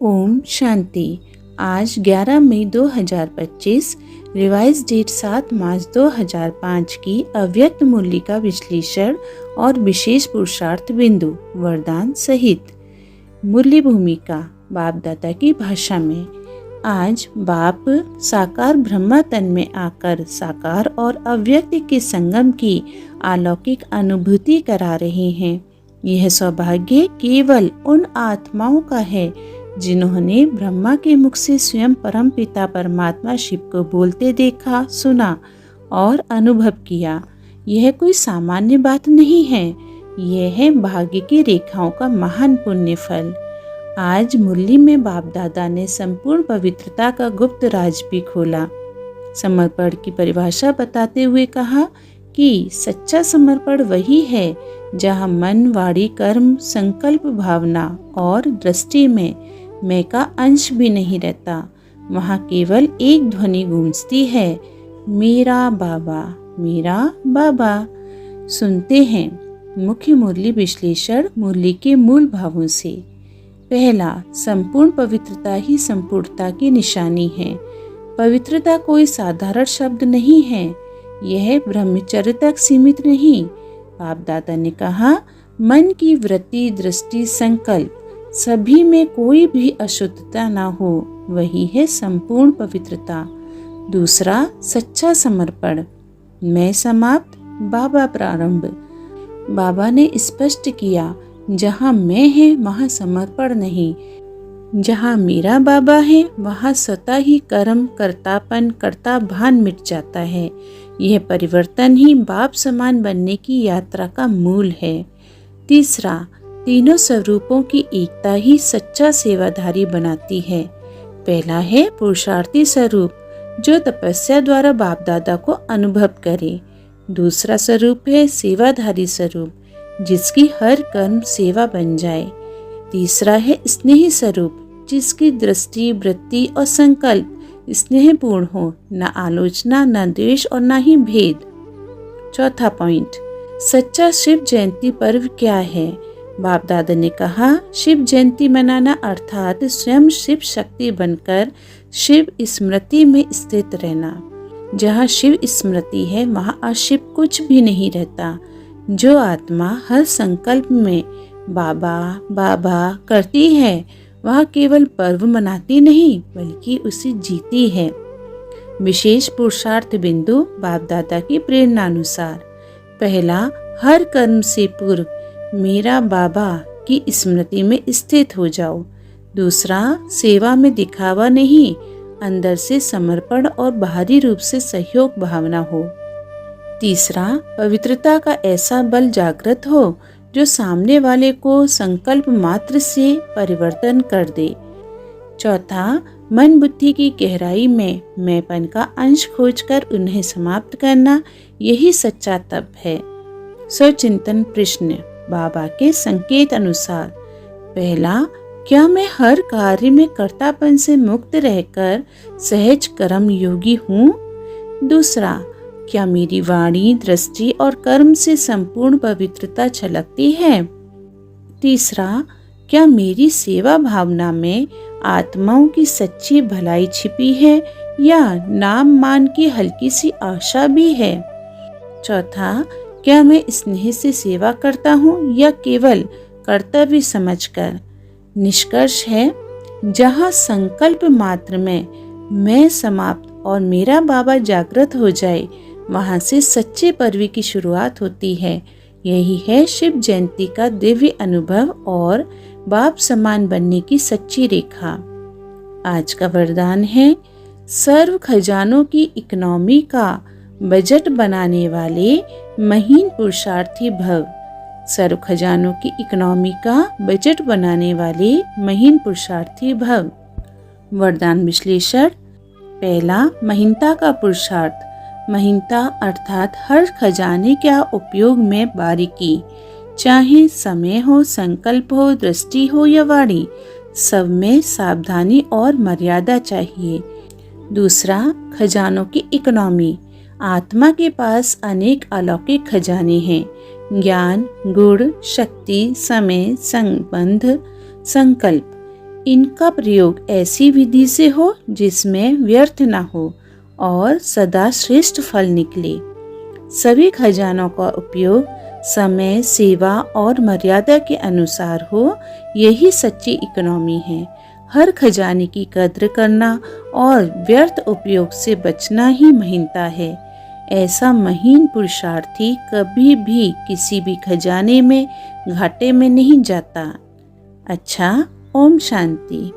ओम शांति। आज 11 मई 2025, revise date 7 मार्च 2005 की अव्यक्त मूल्य का विश्लेषण और विशेष पुरुषार्थ बिंदु वरदान सहित। मूल्य भूमिका बाप दादा की भाषा में। आज बाप साकार ब्रह्मा तन में आकर साकार और अव्यक्त के संगम की अलौकिक अनुभूति करा रहे हैं। यह सौभाग्य केवल उन आत्माओं का है जिन्होंने ब्रह्मा के मुख से स्वयं परम पिता परमात्मा शिव को बोलते देखा, सुना और अनुभव किया। यह कोई सामान्य बात नहीं है, यह है भाग्य की रेखाओं का महान पुण्य फल। आज मुरली में बाप दादा ने संपूर्ण पवित्रता का गुप्त राज भी खोला। समर्पण की परिभाषा बताते हुए कहा कि सच्चा समर्पण वही है जहाँ मन, वाणी, कर्म, संकल्प, भावना और दृष्टि में मैं का अंश भी नहीं रहता। वहाँ केवल एक ध्वनि गूंजती है, मेरा बाबा, मेरा बाबा। सुनते हैं मुख्य मुरली विश्लेषण मुरली के मूल भावों से। पहला, संपूर्ण पवित्रता ही संपूर्णता की निशानी है। पवित्रता कोई साधारण शब्द नहीं है, यह ब्रह्मचर्य तक सीमित नहीं। बाप दादा ने कहा, मन की वृत्ति, दृष्टि, संकल्प सभी में कोई भी अशुद्धता ना हो, वही है संपूर्ण पवित्रता। दूसरा, सच्चा समर्पण। मैं समाप्त, बाबा प्रारंभ। बाबा ने स्पष्ट किया, जहाँ मैं है वहाँ समर्पण नहीं। जहाँ मेरा बाबा है वहाँ स्वतः ही कर्म, कर्तापन, कर्ता भान मिट जाता है। यह परिवर्तन ही बाप समान बनने की यात्रा का मूल है। तीसरा, तीनों स्वरूपों की एकता ही सच्चा सेवाधारी बनाती है। पहला है पुरुषार्थी स्वरूप, जो तपस्या द्वारा बाप दादा को अनुभव करे। दूसरा स्वरूप है सेवाधारी स्वरूप, जिसकी हर कर्म सेवा बन जाए। तीसरा है स्नेही स्वरूप, जिसकी दृष्टि, वृत्ति और संकल्प स्नेहपूर्ण हो, न आलोचना, न द्वेष और न ही भेद। चौथा पॉइंट, सच्चा शिव जयंती पर्व क्या है। बाप दादा ने कहा, शिव जयंती मनाना अर्थात स्वयं शिव शक्ति बनकर शिव स्मृति में स्थित रहना। जहाँ शिव स्मृति है वहाँ अशिव कुछ भी नहीं रहता। जो आत्मा हर संकल्प में बाबा बाबा करती है, वह केवल पर्व मनाती नहीं बल्कि उसे जीती है। विशेष पुरुषार्थ बिंदु बाप दादा की प्रेरणा अनुसार। पहला, हर कर्म से पूर्व मेरा बाबा की स्मृति में स्थित हो जाओ। दूसरा, सेवा में दिखावा नहीं, अंदर से समर्पण और बाहरी रूप से सहयोग भावना हो। तीसरा, पवित्रता का ऐसा बल जागृत हो जो सामने वाले को संकल्प मात्र से परिवर्तन कर दे। चौथा, मन बुद्धि की गहराई में मैंपन का अंश खोजकर उन्हें समाप्त करना, यही सच्चा तप है। स्वचिंतन प्रश्न बाबा के संकेत अनुसार। पहला, क्या मैं हर कार्य में कर्तापन से मुक्त रहकर सहज कर्म योगी हूँ। दूसरा, क्या मेरी वाणी, दृष्टि और कर्म से संपूर्ण पवित्रता छलकती है। तीसरा, क्या मेरी सेवा भावना में आत्माओं की सच्ची भलाई छिपी है या नाम मान की हल्की सी आशा भी है। चौथा, क्या मैं स्नेह से सेवा करता हूँ या केवल कर्तव्य समझकर। निष्कर्ष है, जहाँ संकल्प मात्र में मैं समाप्त और मेरा बाबा जागृत हो जाए, वहाँ से सच्चे पर्व की शुरुआत होती है। यही है शिव जयंती का दिव्य अनुभव और बाप समान बनने की सच्ची रेखा। आज का वरदान है, सर्व खजानों की इकोनॉमी का बजट बनाने वाले महीन पुरुषार्थी भव। सर्व खजानों की इकोनॉमी का बजट बनाने वाले महीन पुरुषार्थी भव। वरदान विश्लेषण। पहला, महीनता का पुरुषार्थ। महीनता अर्थात हर खजाने का उपयोग में बारीकी, चाहे समय हो, संकल्प हो, दृष्टि हो या वाणी, सब में सावधानी और मर्यादा चाहिए। दूसरा, खजानों की इकोनॉमी। आत्मा के पास अनेक अलौकिक खजाने हैं, ज्ञान, गुण, शक्ति, समय, संबंध, संकल्प। इनका प्रयोग ऐसी विधि से हो जिसमें व्यर्थ न हो और सदा श्रेष्ठ फल निकले। सभी खजानों का उपयोग समय, सेवा और मर्यादा के अनुसार हो, यही सच्ची इकोनॉमी है। हर खजाने की कद्र करना और व्यर्थ उपयोग से बचना ही महीनता है। ऐसा महीन पुरुषार्थी कभी भी किसी भी खजाने में घाटे में नहीं जाता। अच्छा, ओम शांति।